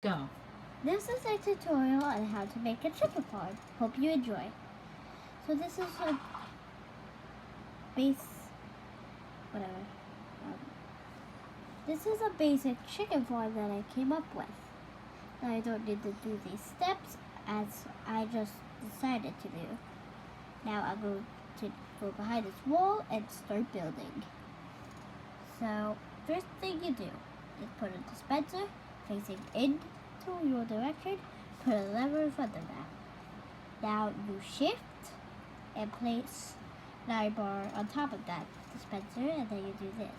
Go. This is a tutorial on how to make a chicken farm. Hope you enjoy. So this is a whatever. This is a basic chicken farm that I came up with. Now I don't need to do these steps as I just decided to do. Now I'm going to go behind this wall and start building. So first thing you do is put a dispenser facing into your direction, put a lever in front of that. Now you shift and place nine bar on top of that dispenser, and then you do this.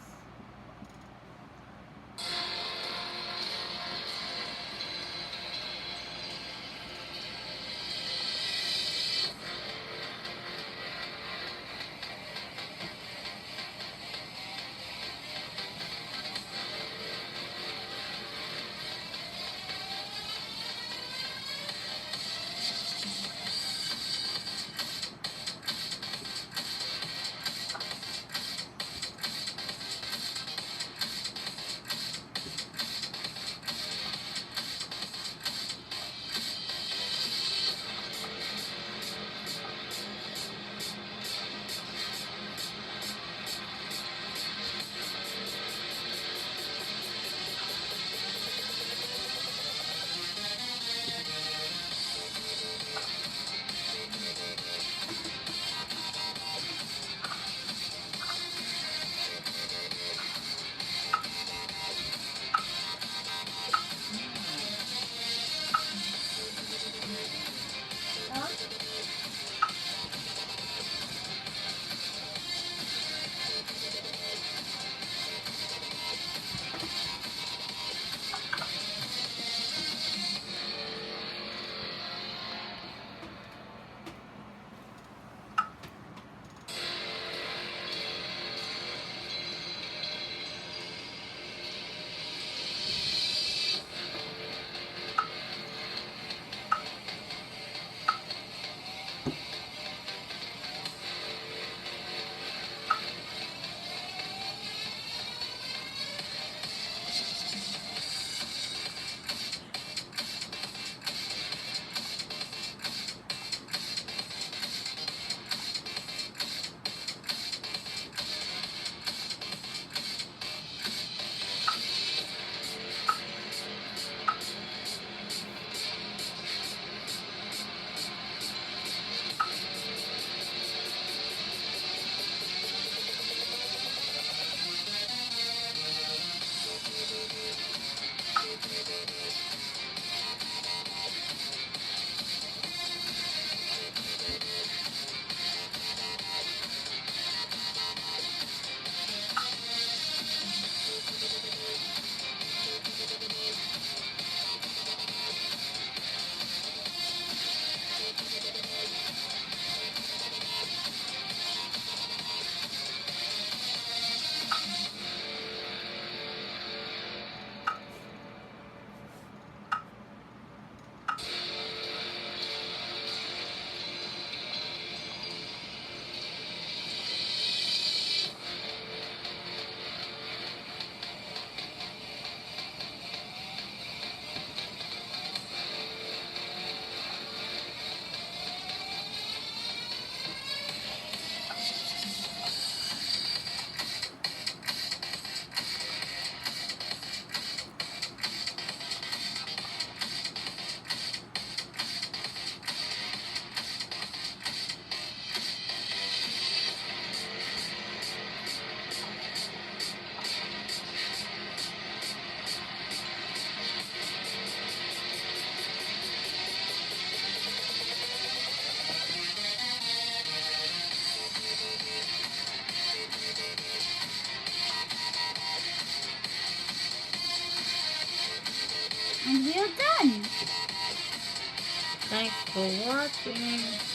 And we're done. Thanks for watching.